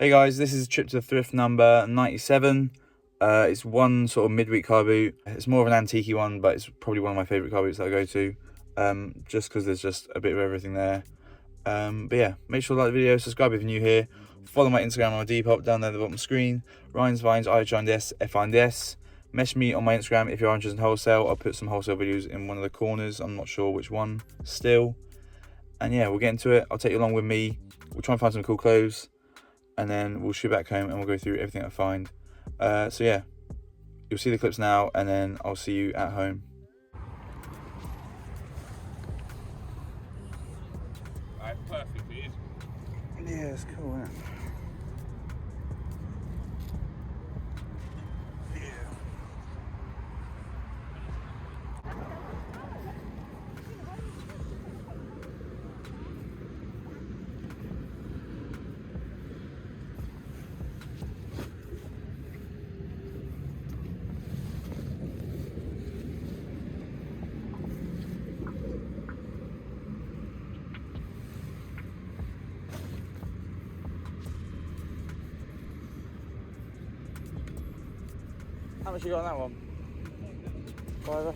Hey guys, this is Trip to the Thrift number 97. It's one sort of midweek car boot. It's more of an antique one, but it's probably one of my favourite car boots that I go to, just because there's just a bit of everything there. But yeah, make sure to like the video, subscribe if you're new here, follow my Instagram on my Depop down there at the bottom of the screen, Ryan's Vines, IHINDS, message me on my Instagram if you're interested in wholesale. I'll put some wholesale videos in one of the corners, I'm not sure which one still. And yeah, we'll get into it. I'll take you along with me, we'll try and find some cool clothes, and then we'll shoot back home and we'll go through everything I find. So yeah, you'll see the clips now and then I'll see you at home. Perfect, it is. Yeah, it's cool, isn't it? How much you got on that one? Fiver?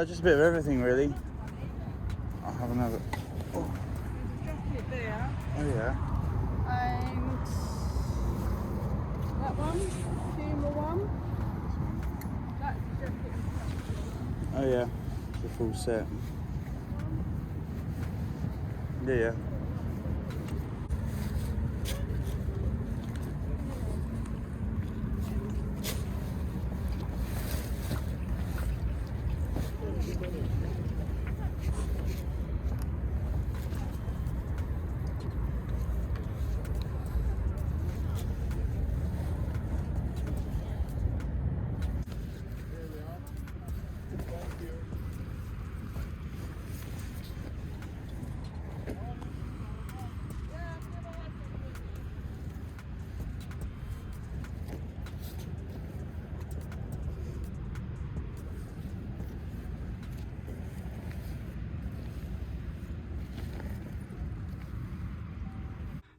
Just a bit of everything really. I'll have another. Oh, Jacket there. oh yeah. And that one, Puma one. That's the jacket. Oh yeah, the full set. Yeah.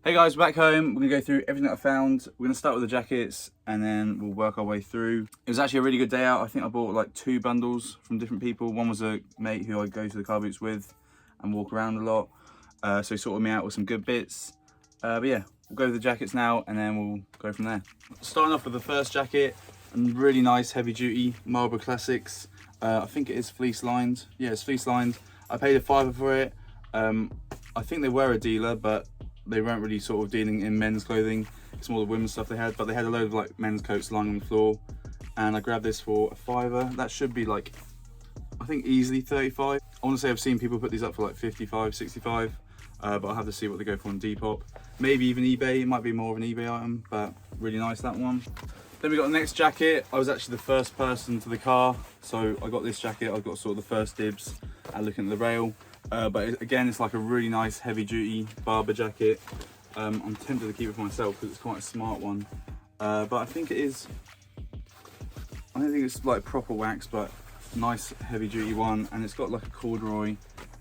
Hey guys, back home. We're gonna go through everything that I found. We're gonna start with the jackets and then we'll work our way through. It was actually a really good day out. I think I bought like 2 bundles from different people. One was a mate who I go to the car boots with and walk around a lot. So he sorted me out with some good bits. But yeah, we'll go with the jackets now and then we'll go from there. Starting off with the first jacket, and really nice heavy duty Marlboro Classics. I think it is fleece lined. Yeah, it's fleece lined. I paid a £5 for it. I think they were a dealer, but they weren't really sort of dealing in men's clothing. It's more the women's stuff they had, but they had a load of like men's coats lying on the floor. And I grabbed this for a £5. That should be like, I think easily 35. I want to say I've seen people put these up for like 55, 65, but I'll have to see what they go for on Depop. Maybe even eBay, it might be more of an eBay item, but really nice, that one. Then we got the next jacket. I was actually the first person to the car, so I got this jacket. I got sort of the first dibs at looking at the rail. But again, it's like a really nice heavy duty Barber Jacket. I'm tempted to keep it for myself because it's quite a smart one. But I think it is, I don't think it's like proper wax, but nice heavy duty one. And it's got like a corduroy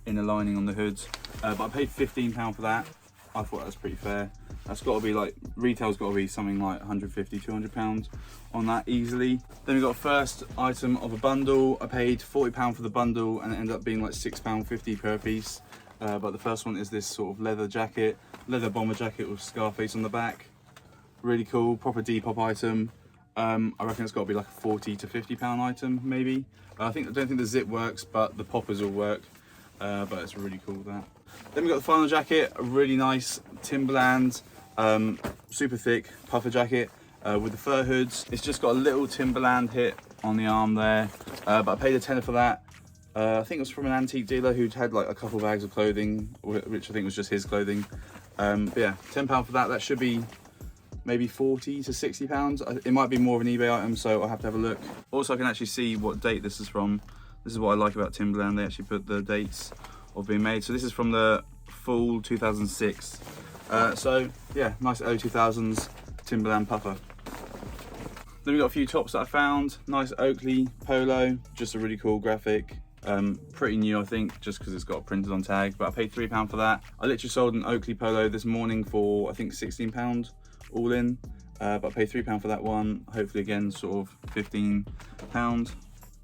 inner lining on the hood. But I paid £15 for that. I thought that was pretty fair. That's got to be like, retail's got to be something like 150, 200 pounds on that easily. Then we got first item of a bundle. I paid £40 for the bundle and it ended up being like £6.50 per piece. But the first one is this sort of leather bomber jacket with Scarface on the back. Really cool, proper Depop item. I reckon it's got to be like a 40 to 50 pound item, maybe. I don't think the zip works, but the poppers will work. But it's really cool that. Then we got the final jacket, a really nice Timberland, super thick puffer jacket with the fur hoods. It's just got a little Timberland hit on the arm there, but I paid a tenner for that. I think it was from an antique dealer who'd had like a couple bags of clothing, which I think was just his clothing. But yeah, £10 for that. That should be maybe 40 to 60 pounds. It might be more of an eBay item, so I'll have to have a look. Also, I can actually see what date this is from. This is what I like about Timberland. They actually put the dates of being made. So this is from the fall 2006. So yeah, nice early 2000s Timberland puffer. Then we got a few tops that I found. Nice Oakley polo, just a really cool graphic. Pretty new, I think, just because it's got printed on tag, but I paid £3 for that. I literally sold an Oakley polo this morning for I think £16 all in, but I paid £3 for that one. Hopefully again sort of £15.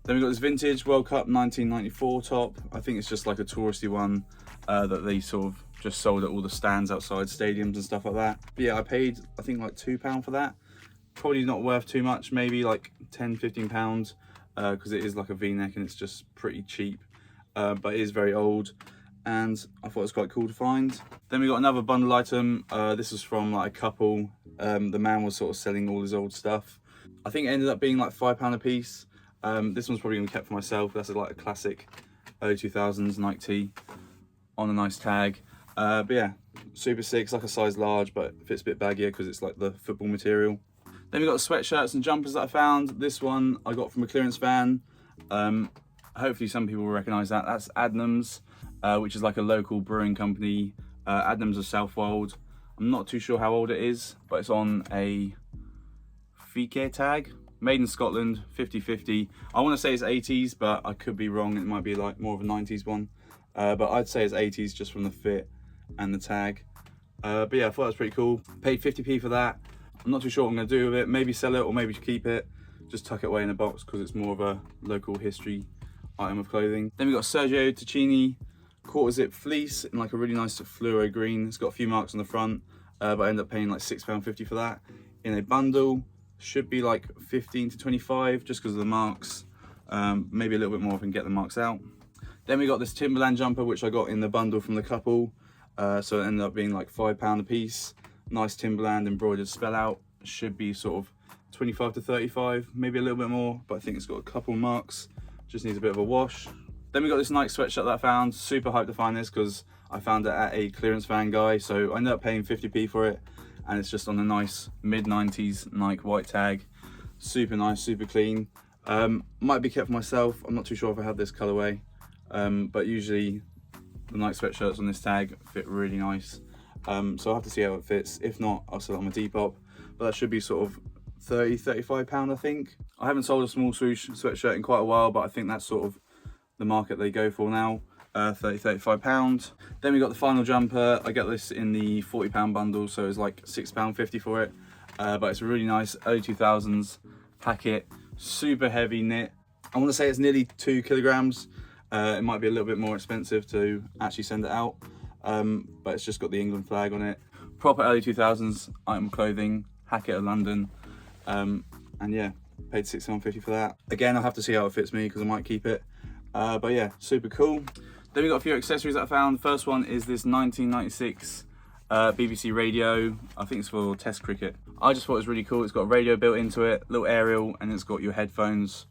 Then we got this vintage World Cup 1994 top. I think it's just like a touristy one that they sort of just sold at all the stands outside stadiums and stuff like that. But yeah, I paid I think like £2 for that. Probably not worth too much, maybe like £10–15, because it is like a V-neck and it's just pretty cheap, but it is very old and I thought it was quite cool to find. Then we got another bundle item. This was from like a couple. The man was sort of selling all his old stuff. I think it ended up being like £5 a piece. This one's probably gonna be kept for myself. That's like a classic early 2000s Nike tee on a nice tag. But yeah, super sick. It's like a size large, but it fits a bit baggier because it's like the football material. Then we got the Sweatshirts and Jumpers that I found. This one I got from a clearance van. Hopefully some people will recognise that. That's Adnams, which is like a local brewing company. Adnams of Southwold. I'm not too sure how old it is, but it's on a Fike tag. Made in Scotland, 50/50. I want to say it's 80s, but I could be wrong. It might be like more of a 90s one. But I'd say it's 80s just from the fit and the tag. But yeah, I thought it was pretty cool. Paid 50p for that. I'm not too sure what I'm going to do with it. Maybe sell it or maybe keep it. Just tuck it away in a box because it's more of a local history item of clothing. Then we got Sergio Toccini quarter zip fleece in like a really nice fluoro green. It's got a few marks on the front, but I ended up paying like £6.50 for that in a bundle. Should be like 15 to 25 just because of the marks. Maybe a little bit more if I can get the marks out. Then we got this Timberland jumper, which I got in the bundle from the couple. So it ended up being like £5 a piece. Nice Timberland embroidered spell out. Should be sort of 25 to 35, maybe a little bit more, but I think it's got a couple marks. Just needs a bit of a wash. Then we got this Nike sweatshirt that I found. Super hyped to find this because I found it at a clearance van guy. So I ended up paying 50p for it. And it's just on a nice mid-90s Nike white tag. Super nice, super clean. Might be kept for myself. I'm not too sure if I have this colorway. But usually the Nike sweatshirts on this tag fit really nice. So I'll have to see how it fits. If not, I'll sell it on my Depop. But that should be sort of £30–35, I think. I haven't sold a small swoosh sweatshirt in quite a while, but I think that's sort of the market they go for now. £30–35. Then we got the final jumper. I get this in the £40 bundle, so it's like £6.50 for it. But it's a really nice early 2000s packet, super heavy knit. I want to say it's nearly 2 kilograms. It might be a little bit more expensive to actually send it out, but it's just got the England flag on it. Proper early 2000s item clothing, Hackett of London, and yeah, paid £6.50 for that. Again, I'll have to see how it fits me because I might keep it. But yeah, super cool. Then we got a few accessories that I found. First one is this 1996 BBC radio. I think it's for Test cricket. I just thought it was really cool. It's got a radio built into it, little aerial, and it's got your headphones,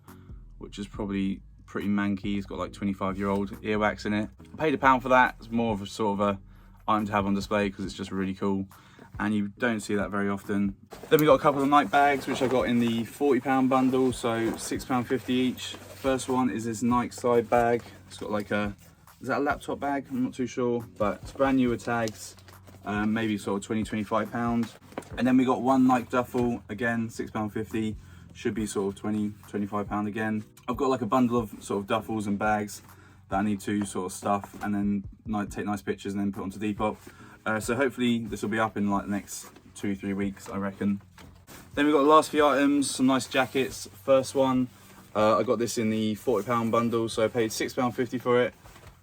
which is probably pretty manky. It's got like 25-year-old earwax in it. I paid £1 for that. It's more of a sort of a item to have on display because it's just really cool, and you don't see that very often. Then we got a couple of night bags, which I got in the £40 bundle, so £6.50 each. First one is this Nike side bag. It's got like a, is that a laptop bag? I'm not too sure, but it's brand new with tags, maybe sort of £20–25. And then we got one Nike duffel, again £6.50, should be sort of £20–25 again. I've got like a bundle of sort of duffels and bags that I need to sort of stuff and then take nice pictures and then put onto Depop. So hopefully this will be up in like the next 2–3 weeks, I reckon. Then we've got the last few items, some nice jackets. First one, I got this in the £40 bundle, so I paid £6.50 for it.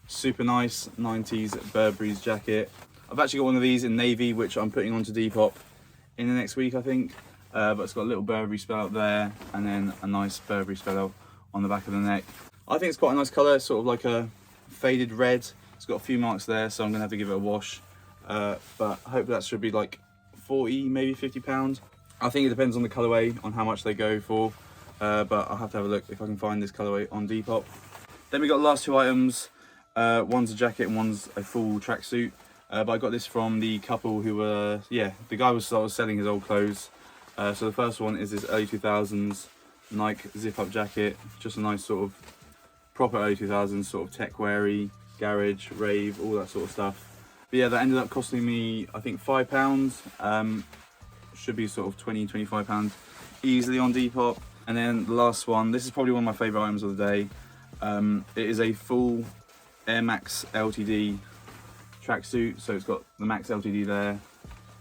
super nice 90s Burberry's jacket. I've actually got one of these in navy, which I'm putting onto Depop in the next week, I think. But it's got a little Burberry spell out there, and then a nice Burberry spell out on the back of the neck. I think it's quite a nice colour, sort of like a faded red. It's got a few marks there, so I'm gonna have to give it a wash. But hopefully that should be like 40, maybe £50. I think it depends on the colourway, on how much they go for. But I'll have to have a look if I can find this colourway on Depop. Then we got the last two items. One's a jacket and one's a full tracksuit. But I got this from the couple who were, the guy was selling his old clothes. So the first one is this early 2000s Nike zip-up jacket. Just a nice sort of proper early 2000s sort of tech-weary, garage, rave, all that sort of stuff. But yeah, that ended up costing me, I think, £5. Should be sort of £20–25 easily on Depop. And then the last one, this is probably one of my favourite items of the day. It is a full Air Max LTD tracksuit. So it's got the Max LTD there.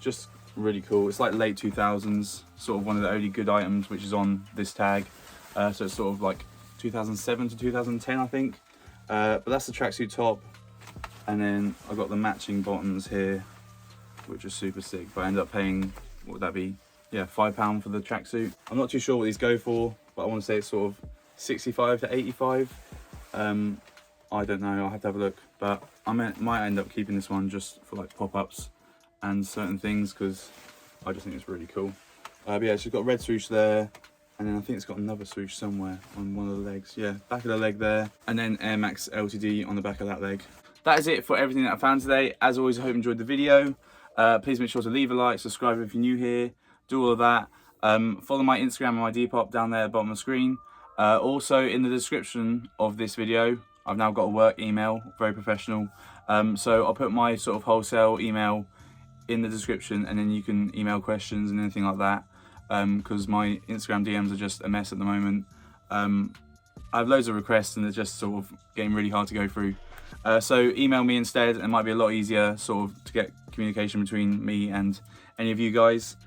Just really cool. It's like late 2000s, sort of one of the only good items which is on this tag. So it's sort of like 2007 to 2010, I think. But that's the tracksuit top. And then I got the matching bottoms here, which are super sick. But I ended up paying, what would that be? Yeah, £5 for the tracksuit. I'm not too sure what these go for, but I want to say it's sort of 65 to 85. I don't know, I'll have to have a look. But I might end up keeping this one just for like pop-ups and certain things, because I just think it's really cool. But yeah, she's got a red swoosh there, and then I think it's got another swoosh somewhere on one of the legs. Yeah, back of the leg there, and then Air Max LTD on the back of that leg. That is it for everything that I found today. As always, I hope you enjoyed the video. Please make sure to leave a like, subscribe if you're new here, do all of that. Follow my Instagram and my Depop down there at the bottom of the screen. Also, in the description of this video, I've now got a work email, very professional. So I'll put my sort of wholesale email in the description, and then you can email questions and anything like that, because my Instagram DMs are just a mess at the moment. I have loads of requests and they're just sort of getting really hard to go through. So email me instead, and it might be a lot easier sort of to get communication between me and any of you guys.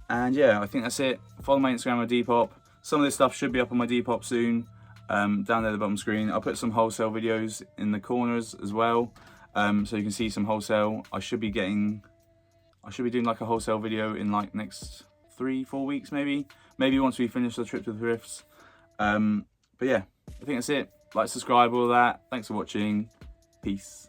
And yeah, I think that's it. Follow my Instagram or Depop. Some of this stuff should be up on my Depop soon, down there at the bottom screen. I'll put some wholesale videos in the corners as well, so you can see some wholesale. I should be doing like a wholesale video in like next 3–4 weeks, maybe once we finish the trip to the thrifts. But yeah, I think that's it. Like, subscribe, all that. Thanks for watching. Peace.